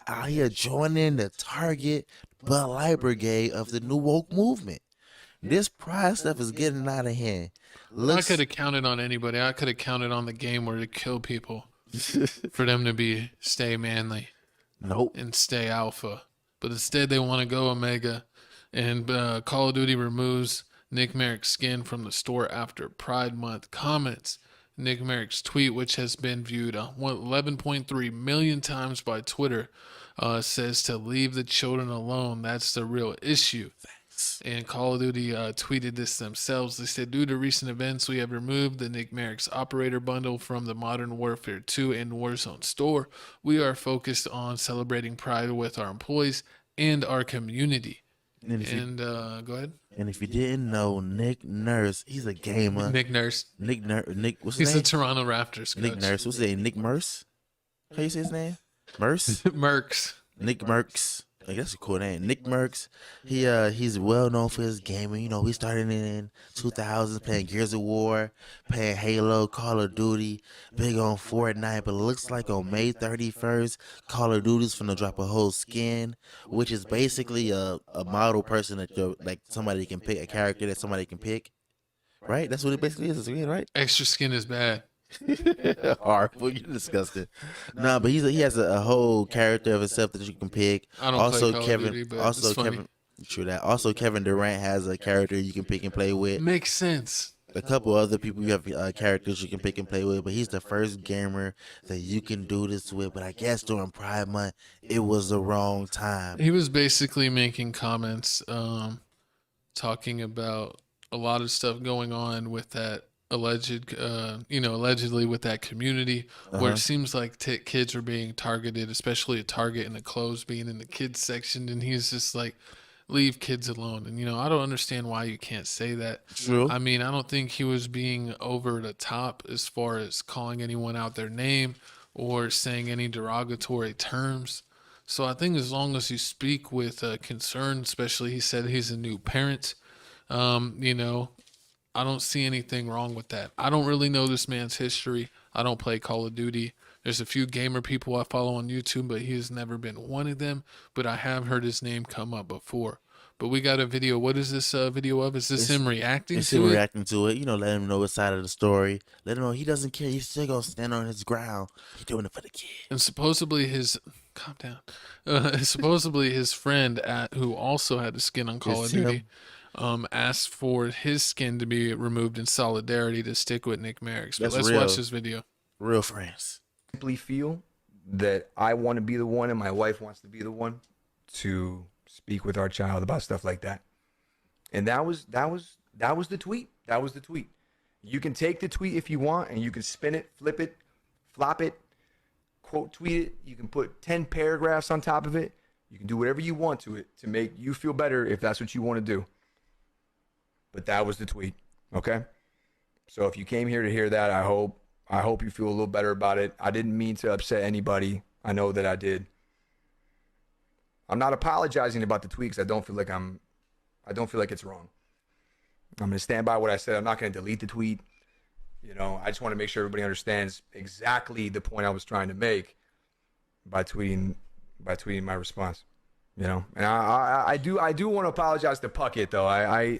out here joining the Target Bud Light Brigade of the New Woke movement. This pride stuff is getting out of hand. I could Looks have counted on anybody. I could have counted on the game where to kill people for them to stay manly nope. and stay alpha. But instead, they want to go Omega, and Call of Duty removes Nickmercs skin from the store after Pride Month. Comments: Nickmercs tweet, which has been viewed 11.3 million times by Twitter, says to leave the children alone. That's the real issue. And Call of Duty tweeted this themselves. They said, due to recent events, we have removed the Nickmercs operator bundle from the Modern Warfare 2 and Warzone store. We are focused on celebrating Pride with our employees and our community. And go ahead. And if you didn't know, Nick Nurse, he's a gamer. Nick Nurse. Nick, what's his He's name? the Toronto Raptors coach. Nick Nurse. What's his name? Nickmercs? How you say his name? Merce? Mercs. Nickmercs. Like, that's a cool name. Nickmercs. He's well known for his gaming. You know, he started in 2000s playing Gears of War, playing Halo, Call of Duty, big on Fortnite. But it looks like on May 31st, Call of Duty's finna drop a whole skin, which is basically a model person that like somebody can pick, a character that somebody can pick. Right? That's what it basically is. It's weird, right? Extra skin is bad. Horrible, you're disgusting. Nah, but he has a whole character of himself that you can pick. I don't Also, play Call Kevin. of Duty, but Also, it's funny. Kevin. True that. Also, Kevin Durant has a character you can pick and play with. Makes sense. A couple other people you have characters you can pick and play with, but he's the first gamer that you can do this with. But I guess during Pride Month, it was the wrong time. He was basically making comments, talking about a lot of stuff going on with that allegedly with that community, where it seems like kids are being targeted, especially at Target and the clothes being in the kids section. And he's just like, leave kids alone. And, I don't understand why you can't say that. True. I mean, I don't think he was being over the top as far as calling anyone out their name or saying any derogatory terms. So I think as long as you speak with concern, especially he said he's a new parent, I don't see anything wrong with that. I don't really know this man's history. I don't play Call of Duty. There's a few gamer people I follow on YouTube, but he has never been one of them. But I have heard his name come up before. But we got a video. What is this video of? Is this him reacting It's to him it? reacting to it. Let him know his side of the story. Let him know he doesn't care. He's still going to stand on his ground. He's doing it for the kid. And supposedly calm down. Supposedly his friend who also had the skin on Call of Duty asked for his skin to be removed in solidarity to stick with Nickmercs. But let's watch this video. Real friends. Simply feel that I want to be the one and my wife wants to be the one to speak with our child about stuff like that. And that was the tweet. That was the tweet. You can take the tweet if you want and you can spin it, flip it, flop it, quote tweet it. You can put 10 paragraphs on top of it. You can do whatever you want to it to make you feel better if that's what you want to do. But that was the tweet, okay? So if you came here to hear that, I hope you feel a little better about it. I didn't mean to upset anybody. I know that I did. I'm not apologizing about the tweet because I don't feel like it's wrong. I'm gonna stand by what I said. I'm not gonna delete the tweet. I just want to make sure everybody understands exactly the point I was trying to make by tweeting my response. And I do want to apologize to Puckett though. I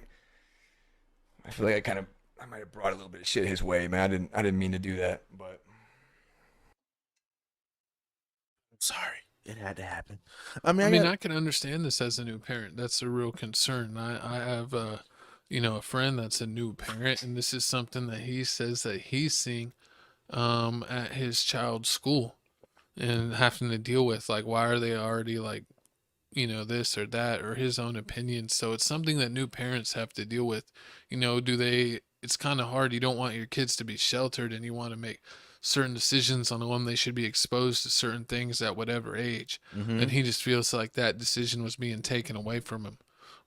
feel like I might have brought a little bit of shit his way, man. I didn't mean to do that, but Sorry. It had to happen. I can understand this as a new parent. That's a real concern. I have a friend that's a new parent, and this is something that he says that he's seeing at his child's school and having to deal with. Like, why are they already like, this or that, or his own opinion. So it's something that new parents have to deal with. It's kind of hard. You don't want your kids to be sheltered, and you want to make certain decisions on when they should be exposed to certain things at whatever age. And he just feels like that decision was being taken away from him,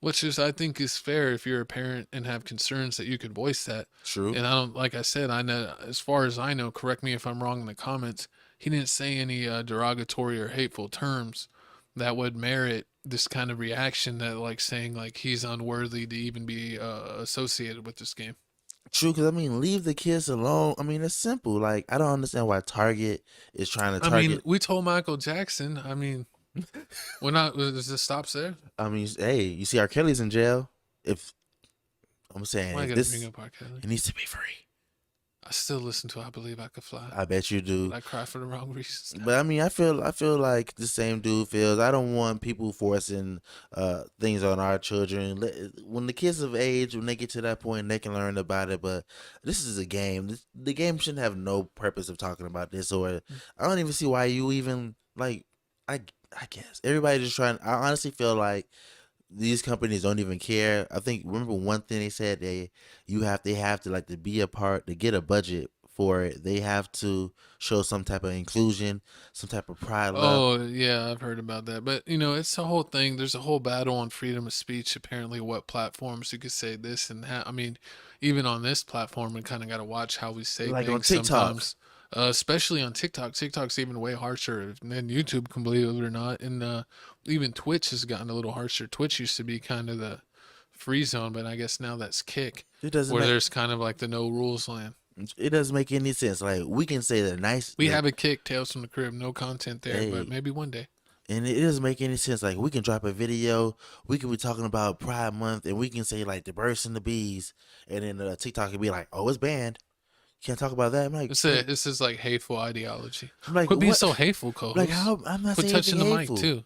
which is, I think, is fair if you're a parent and have concerns that you could voice that. True. And like I said, I know, as far as I know, correct me if I'm wrong in the comments, he didn't say any derogatory or hateful terms that would merit this kind of reaction, that like saying like he's unworthy to even be associated with this game. True, because leave the kids alone. It's simple. Like, I don't understand why Target is trying to target. We told Michael Jackson. When I does it stops there? I mean, hey, you see, R. Kelly's in jail. If I'm saying Why I if gotta bring this, up R. Kelly? it needs to be free. I still listen to I Believe I Could Fly, I bet you do. but I cry for the wrong reasons. But I mean, I feel like the same dude feels. I don't want people forcing things on our children. When the kids of age, when they get to that point, they can learn about it. But this is a game. The game shouldn't have no purpose of talking about this. Or I don't even see why you even like. I guess everybody just trying. I honestly feel like these companies don't even care. I think remember one thing they said they have to like to be a part to get a budget for it. They have to show some type of inclusion, some type of pride, love. Oh yeah, I've heard about that. But you know, it's a whole thing. There's a whole battle on freedom of speech. Apparently, what platforms you could say this and that. I mean, even on this platform, we kind of got to watch how we say Like on things TikTok. sometimes. Especially on TikTok. TikTok's even way harsher than YouTube, can believe it or not. And even Twitch has gotten a little harsher. Twitch used to be kind of the free zone, but I guess now that's Kick, It doesn't where make there's kind of like the no rules land. it doesn't make any sense. Like we can say the nice We have a Kick, Tales from the Crib, no content there, Hey. but maybe one day. and it doesn't make any sense. Like we can drop a video, we can be talking about Pride Month, and we can say like the birds and the bees, and then TikTok can be like, "Oh, it's banned. Can't talk about that." I'm like, This is like hateful ideology. I'm like, Quit being what? so hateful, co-host. Like how? I'm not Quit saying touching the anything mic hateful. too.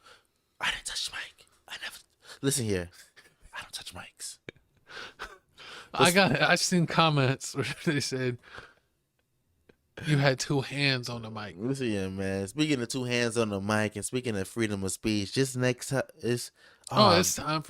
I didn't touch the mic. I never. Listen here. I don't touch mics. I seen comments where they said you had two hands on the mic. Listen here, man. Speaking of two hands on the mic and speaking of freedom of speech, just next time it's Oh, it's time for